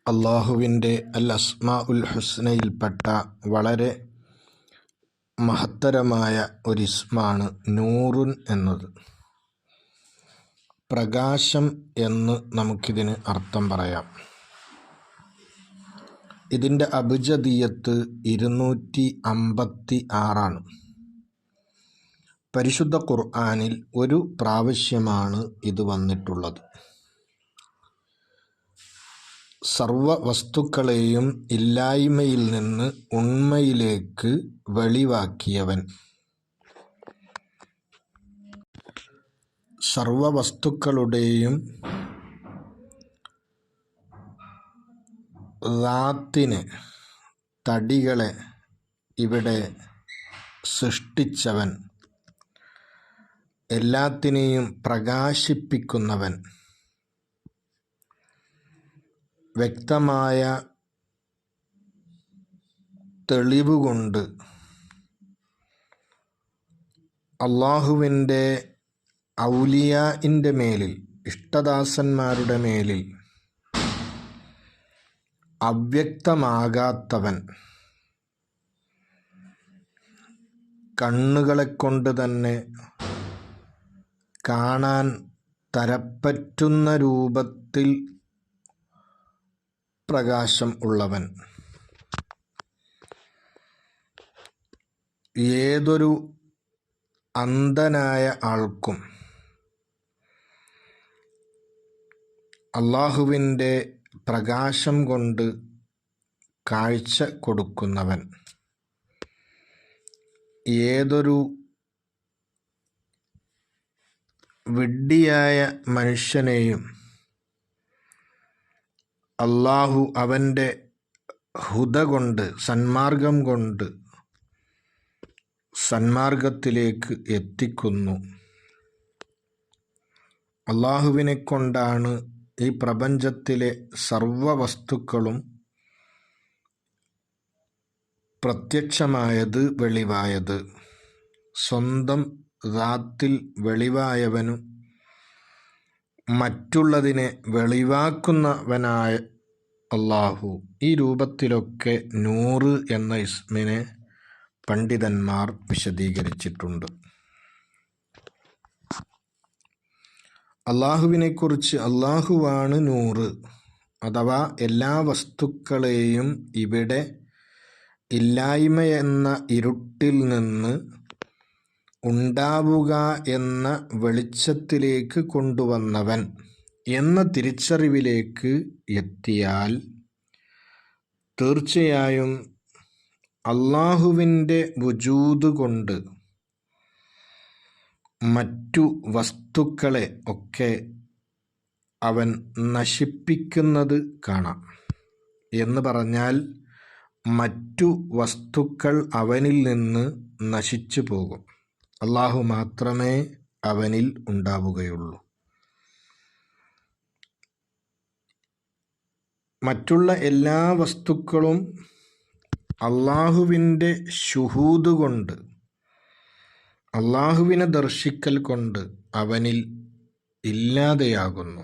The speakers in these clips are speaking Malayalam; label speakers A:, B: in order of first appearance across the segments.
A: അള്ളാഹുവിൻ്റെ അൽ അസ്മാഉൽ ഹുസ്നയിൽപ്പെട്ട വളരെ മഹത്തരമായ ഒരു ഇസ്മാണ് നൂറുൻ എന്നത്. പ്രകാശം എന്ന് നമുക്കിതിന് അർത്ഥം പറയാം. ഇതിൻ്റെ അബ്ജദിയത്ത് 256 പരിശുദ്ധ ഖുർആനിൽ ഒരു പ്രാവശ്യമാണ് ഇത് വന്നിട്ടുള്ളത്. സർവ വസ്തുക്കളെയും ഇല്ലായ്മയിൽ നിന്ന് ഉണ്മയിലേക്ക് വെളിവാക്കിയവൻ. സർവ വസ്തുക്കളുടെയും റാത്തിനെ, തടികളെ ഇവിടെ സൃഷ്ടിച്ചവൻ, എല്ലാത്തിനെയും പ്രകാശിപ്പിക്കുന്നവൻ, വ്യക്തമായ തെളിവുകൊണ്ട് അള്ളാഹുവിൻ്റെ ഔലിയാഇൻ്റെ മേലിൽ, ഇഷ്ടദാസന്മാരുടെ മേലിൽ അവ്യക്തമാകാത്തവൻ, കണ്ണുകളെ കൊണ്ട് തന്നെ കാണാൻ തരപ്പറ്റുന്ന രൂപത്തിൽ പ്രകാശം ഉള്ളവൻ, ഏതൊരു അന്ധനായ ആൾക്കും അള്ളാഹുവിൻ്റെ പ്രകാശം കൊണ്ട് കാഴ്ച കൊടുക്കുന്നവൻ, ഏതൊരു വിഡ്ഢിയായ മനുഷ്യനെയും അള്ളാഹു അവൻ്റെ ഹുദ കൊണ്ട്, സന്മാർഗം കൊണ്ട് സന്മാർഗത്തിലേക്ക് എത്തിക്കുന്നു. അള്ളാഹുവിനെ കൊണ്ടാണ് ഈ പ്രപഞ്ചത്തിലെ സർവ വസ്തുക്കളും പ്രത്യക്ഷമായത്, വെളിവായത്. സ്വന്തം റാത്തിൽ വെളിവായവനും മറ്റുള്ളതിനെ വെളിവാക്കുന്നവനായ അള്ളാഹു. ഈ രൂപത്തിലൊക്കെ നൂറ് എന്ന ഇസ്മിനെ പണ്ഡിതന്മാർ വിശദീകരിച്ചിട്ടുണ്ട്. അള്ളാഹുവിനെക്കുറിച്ച് അള്ളാഹുവാണ് നൂറ്, അഥവാ എല്ലാ വസ്തുക്കളെയും ഇവിടെ ഇല്ലായ്മ എന്ന ഇരുട്ടിൽ നിന്ന് ഉണ്ടാവുക എന്ന വെളിച്ചത്തിലേക്ക് കൊണ്ടുവന്നവൻ എന്ന തിരിച്ചറിവിലേക്ക് എത്തിയാൽ തീർച്ചയായും അള്ളാഹുവിൻ്റെ വുജൂദ് കൊണ്ട് മറ്റു വസ്തുക്കളെ ഒക്കെ അവൻ നശിപ്പിക്കുന്നത് കാണാം. എന്ന് പറഞ്ഞാൽ മറ്റു വസ്തുക്കൾ അവനിൽ നിന്ന് നശിച്ചു പോകും. അള്ളാഹു മാത്രമേ അവനിൽ ഉണ്ടാവുകയുള്ളൂ. മറ്റുള്ള എല്ലാ വസ്തുക്കളും അള്ളാഹുവിൻ്റെ ശുഹൂദ് കൊണ്ട്, അള്ളാഹുവിനെ ദർശിക്കൽ കൊണ്ട് അവനിൽ ഇല്ലാതെയാകുന്നു.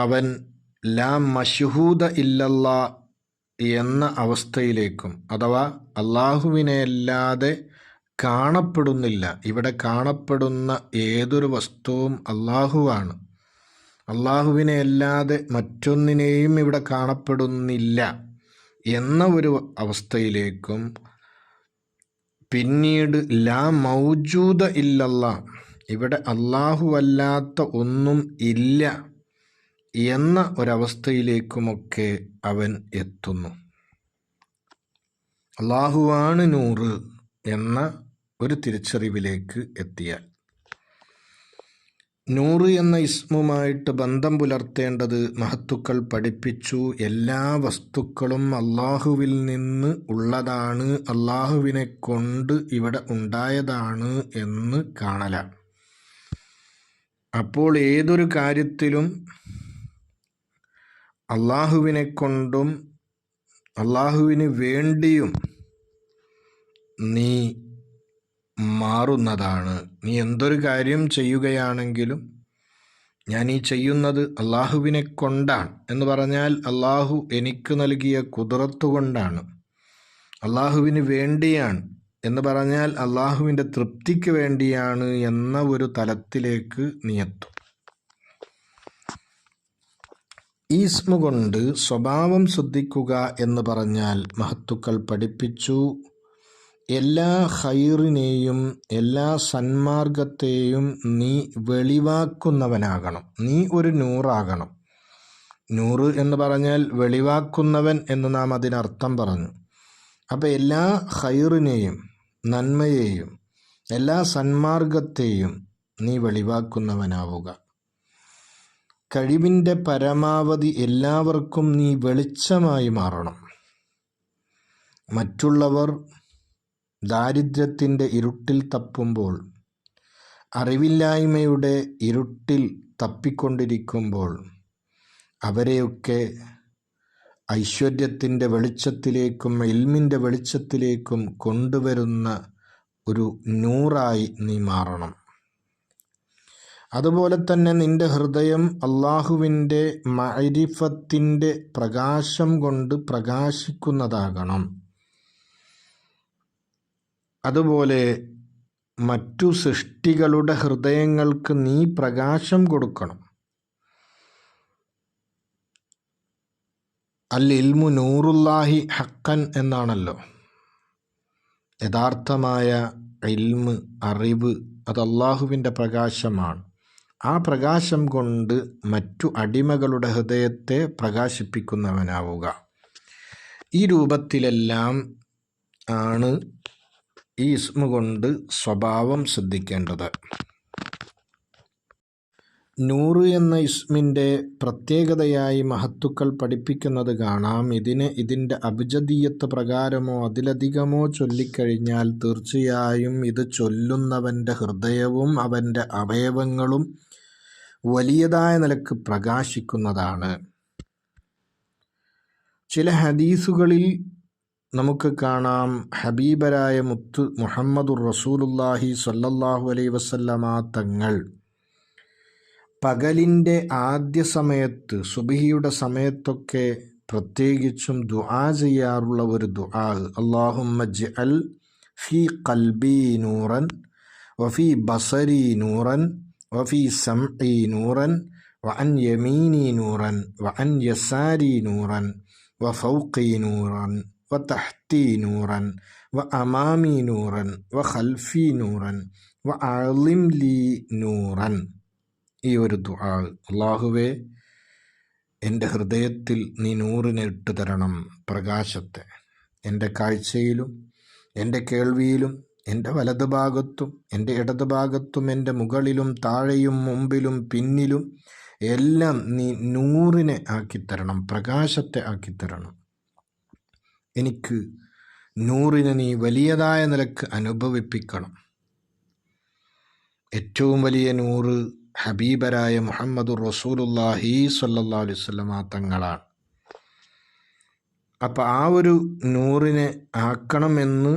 A: അവൻ ലാ മശ്ഹൂദ ഇല്ലല്ലാ എന്ന അവസ്ഥയിലേക്കും, അഥവാ അള്ളാഹുവിനെ അല്ലാതെ കാണപ്പെടുന്നില്ല. ഇവിടെ കാണപ്പെടുന്ന ഏതൊരു വസ്തുവും അള്ളാഹുവാണ്. അള്ളാഹുവിനെ അല്ലാതെ മറ്റൊന്നിനെയും ഇവിടെ കാണപ്പെടുന്നില്ല എന്ന ഒരു അവസ്ഥയിലേക്കും, പിന്നീട് ലാ മൗജൂദ ഇല്ലല്ലാ, ഇവിടെ അള്ളാഹു അല്ലാത്ത ഒന്നും ഇല്ല എന്ന ഒരവസ്ഥയിലേക്കുമൊക്കെ അവൻ എത്തുന്നു. അള്ളാഹുവാണ് നൂറ് എന്ന ഒരു തിരിച്ചറിവിലേക്ക് എത്തിയാൽ, നൂറ് എന്ന ഇസ്മുമായിട്ട് ബന്ധം പുലർത്തേണ്ടത് മഹത്തുക്കൾ പഠിപ്പിച്ചു. എല്ലാ വസ്തുക്കളും അള്ളാഹുവിൽ നിന്ന് ഉള്ളതാണ്, അള്ളാഹുവിനെ കൊണ്ട് ഇവിടെ ഉണ്ടായതാണ് എന്ന് കാണലാണ്. അപ്പോൾ ഏതൊരു കാര്യത്തിലും അള്ളാഹുവിനെ കൊണ്ടും അള്ളാഹുവിന് വേണ്ടിയും നീ മാറുന്നതാണ്. നീ എന്തൊരു കാര്യം ചെയ്യുകയാണെങ്കിലും ഞാൻ ഈ ചെയ്യുന്നത് അള്ളാഹുവിനെ കൊണ്ടാണ് എന്ന് പറഞ്ഞാൽ അള്ളാഹു എനിക്ക് നൽകിയ ഖുദ്റത്ത് കൊണ്ടാണ്, അള്ളാഹുവിന് വേണ്ടിയാണ് എന്ന് പറഞ്ഞാൽ അള്ളാഹുവിൻ്റെ തൃപ്തിക്ക് വേണ്ടിയാണ് എന്ന ഒരു തലത്തിലേക്ക് നീ എത്തും. ഈ ഇസ്മ കൊണ്ട് സ്വഭാവം ശ്രദ്ധിക്കുക എന്ന് പറഞ്ഞാൽ മഹത്തുക്കൾ പഠിപ്പിച്ചു, എല്ലാ ഖൈറിനെയും എല്ലാ സന്മാർഗത്തെയും നീ വെളിവാക്കുന്നവനാകണം. നീ ഒരു നൂറാകണം. നൂറ് എന്ന് പറഞ്ഞാൽ വെളിവാക്കുന്നവൻ എന്ന് നാം അതിനർത്ഥം പറഞ്ഞു. അപ്പോൾ എല്ലാ ഖൈറിനെയും നന്മയെയും എല്ലാ സന്മാർഗത്തെയും നീ വെളിവാക്കുന്നവനാവുക. കഴിവിൻ്റെ പരമാവധി എല്ലാവർക്കും നീ വെളിച്ചമായി മാറണം. മറ്റുള്ളവർ ദാരിദ്ര്യത്തിൻ്റെ ഇരുട്ടിൽ തപ്പുമ്പോൾ, അറിവില്ലായ്മയുടെ ഇരുട്ടിൽ തപ്പിക്കൊണ്ടിരിക്കുമ്പോൾ അവരെയൊക്കെ ഐശ്വര്യത്തിൻ്റെ വെളിച്ചത്തിലേക്കും ഇൽമിൻ്റെ വെളിച്ചത്തിലേക്കും കൊണ്ടുവരുന്ന ഒരു നൂറായി നീ മാറണം. അതുപോലെ തന്നെ നിൻ്റെ ഹൃദയം അള്ളാഹുവിൻ്റെ മഅരിഫത്തിൻ്റെ പ്രകാശം കൊണ്ട് പ്രകാശിക്കുന്നതാകണം. അതുപോലെ മറ്റു സൃഷ്ടികളുടെ ഹൃദയങ്ങൾക്ക് നീ പ്രകാശം കൊടുക്കണം. അൽ ഇൽമു നൂറുല്ലാഹി ഹക്കൻ എന്നാണല്ലോ. യഥാർത്ഥമായ ഇൽമ്, അറിവ്, അത് അള്ളാഹുവിൻ്റെ പ്രകാശമാണ്. ആ പ്രകാശം കൊണ്ട് മറ്റു അടിമകളുടെ ഹൃദയത്തെ പ്രകാശിപ്പിക്കുന്നവനാവുക. ഈ രൂപത്തിലെല്ലാം ആണ് ഈ ഇസ്മ കൊണ്ട് സ്വഭാവം ശ്രദ്ധിക്കേണ്ടത്. നൂറ് എന്ന ഇസ്മിൻ്റെ പ്രത്യേകതയായി മഹത്തുക്കൾ പഠിപ്പിക്കുന്നത് കാണാം. ഇതിൻ്റെ അബ്ജദീയത്ത് പ്രകാരമോ അതിലധികമോ ചൊല്ലിക്കഴിഞ്ഞാൽ തീർച്ചയായും ഇത് ചൊല്ലുന്നവൻ്റെ ഹൃദയവും അവൻ്റെ അവയവങ്ങളും വലിയതായ നിലക്ക് പ്രകാശിക്കുന്നതാണ്. ചില ഹദീസുകളിൽ നമുക്ക് കാണാം, ഹബീബരായ മുത്ത് മുഹമ്മദുർ റസൂലുള്ളാഹി സ്വല്ലല്ലാഹു അലൈഹി വസല്ലമ തങ്ങൾ പകലിൻ്റെ ആദ്യ സമയത്ത്, സുബ്ഹിയുടെ സമയത്തൊക്കെ പ്രത്യേകിച്ചും ദുആ ചെയ്യാറുള്ള ഒരു ദുആ, അല്ലാഹുമ്മ ജ്അൽ ഫീ ഖൽബി നൂറൻ വഫീ ബസരി നൂറൻ വഫീ സംഇ നൂറൻ വഅൻ യമീനി നൂറൻ വഅൻ യസാരി നൂറൻ വഫൗഖി നൂറൻ വതഹ്തി നൂറൻ വഅമാമി നൂറൻ വഖൽഫി നൂറൻ വഅളിം ലീ നൂറൻ. ഈ ഒരു ദുആ, അല്ലാഹുവേ എൻ്റെ ഹൃദയത്തിൽ നീ നൂറിനെ ഇട്ട് തരണം, പ്രകാശത്തെ. എൻ്റെ കാഴ്ചയിലും എൻ്റെ കേൾവിയിലും എൻ്റെ വലത് ഭാഗത്തും എൻ്റെ ഇടത് ഭാഗത്തും എൻ്റെ മുകളിലും താഴെയും മുമ്പിലും പിന്നിലും എല്ലാം നീ നൂറിനെ ആക്കിത്തരണം, പ്രകാശത്തെ ആക്കിത്തരണം. എനിക്ക് നൂറിനെ നീ വലിയതായ നിലക്ക് അനുഭവിപ്പിക്കണം. ഏറ്റവും വലിയ നൂറ് ഹബീബരായ മുഹമ്മദുർ റസൂലുള്ളാഹി സ്വല്ലല്ലാഹു അലൈഹി വസല്ലമ തങ്ങളാണ്. അപ്പം ആ ഒരു നൂറിനെ ആക്കണമെന്ന്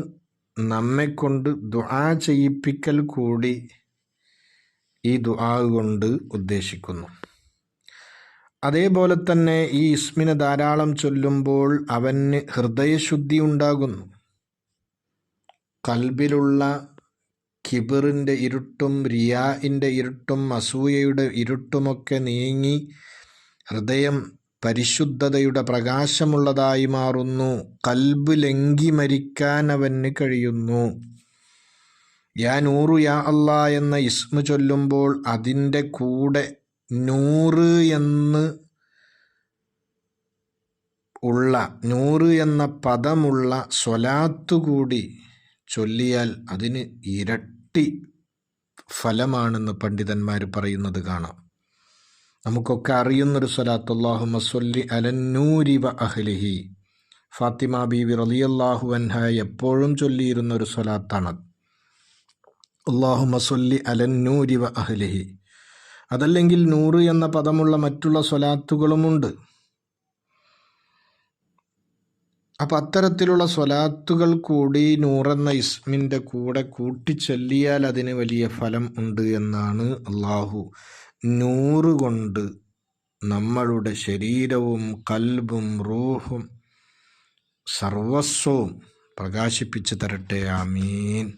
A: നമ്മെക്കൊണ്ട് ദുആ ചെയ്യിപ്പിക്കൽ കൂടി ഈ ദുആ കൊണ്ട് ഉദ്ദേശിക്കുന്നു. അതേപോലെ തന്നെ ഈ ഇസ്മിനെ ധാരാളം ചൊല്ലുമ്പോൾ അവന് ഹൃദയശുദ്ധി ഉണ്ടാകുന്നു. കൽബിലുള്ള കിബറിൻ്റെ ഇരുട്ടും റിയാഇൻ്റെ ഇരുട്ടും അസൂയയുടെ ഇരുട്ടുമൊക്കെ നീങ്ങി ഹൃദയം പരിശുദ്ധതയുടെ പ്രകാശമുള്ളതായി മാറുന്നു. കൽബ് ലംഘി മരിക്കാൻ അവന് കഴിയുന്നു. യാ നൂറു യാ അല്ലാ എന്ന ഇസ്മ ചൊല്ലുമ്പോൾ അതിൻ്റെ കൂടെ നൂറ് എന്ന പദമുള്ള സ്വലാത്ത് കൂടി ചൊല്ലിയാൽ അതിന് ഇരട്ടി ഫലമാണെന്ന് പണ്ഡിതന്മാർ പറയുന്നത് കാണാം. നമുക്കൊക്കെ അറിയുന്നൊരു സ്വലാത്ത്, അല്ലാഹുമ്മ സ്വല്ലി അലന്നൂരി വ അഹ്ലിഹി. ഫാത്തിമ ബീവി റളിയല്ലാഹു അൻഹ എപ്പോഴും ചൊല്ലിയിരുന്നൊരു സ്വലാത്താണ് അല്ലാഹുമ്മ സ്വല്ലി അലന്നൂരി വ അഹ്ലിഹി. അതല്ലെങ്കിൽ നൂറ് എന്ന പദമുള്ള മറ്റുള്ള സ്വലാത്തുകളുമുണ്ട്. അപ്പം അത്തരത്തിലുള്ള സ്വലാത്തുകൾ കൂടി നൂറെന്ന ഇസ്മിൻ്റെ കൂടെ കൂട്ടിച്ചൊല്ലിയാൽ അതിന് വലിയ ഫലം ഉണ്ട് എന്നാണ് അള്ളാഹു നൂറ് കൊണ്ട് നമ്മളുടെ ശരീരവും കൽബും റൂഹും സർവസ്വവും പ്രകാശിപ്പിച്ചു തരട്ടെ. ആമീൻ.